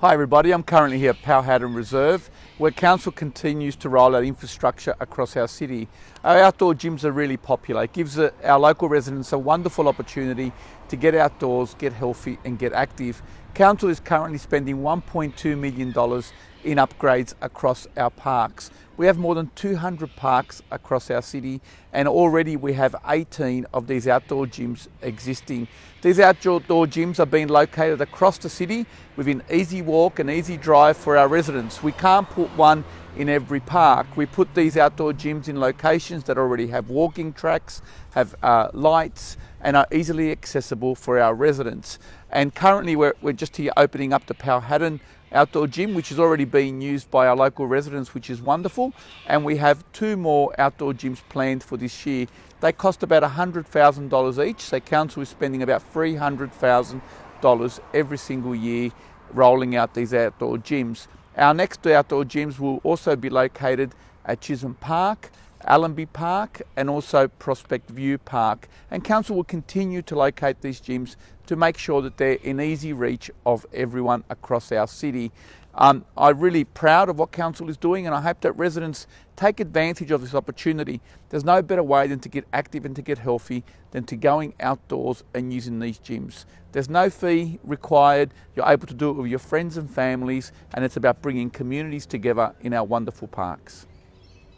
Hi everybody, I'm currently here at Powhatan Reserve where Council continues to roll out infrastructure across our city. Our outdoor gyms are really popular. It gives our local residents a wonderful opportunity to get outdoors, get healthy and get active. Council is currently spending $1.2 million in upgrades across our parks. We have more than 200 parks across our city and already we have 18 of these outdoor gyms existing. These outdoor gyms are being located across the city within easy walk and easy drive for our residents. We can't put one in every park. We put these outdoor gyms in locations that already have walking tracks, have lights and are easily accessible for our residents. And currently we're just here opening up the Powhatan outdoor gym, which is already being used by our local residents, which is wonderful. And we have 2 more outdoor gyms planned for this year. They cost about $100,000 each, so Council is spending about $300,000 every single year rolling out these outdoor gyms. Our next 2 outdoor gyms will also be located at Chisholm Park, Allenby Park and also Prospect View Park, and Council will continue to locate these gyms to make sure that they're in easy reach of everyone across our city. I'm really proud of what Council is doing and I hope that residents take advantage of this opportunity. There's no better way than to get active and to get healthy than to going outdoors and using these gyms. There's no fee required, you're able to do it with your friends and families, and it's about bringing communities together in our wonderful parks.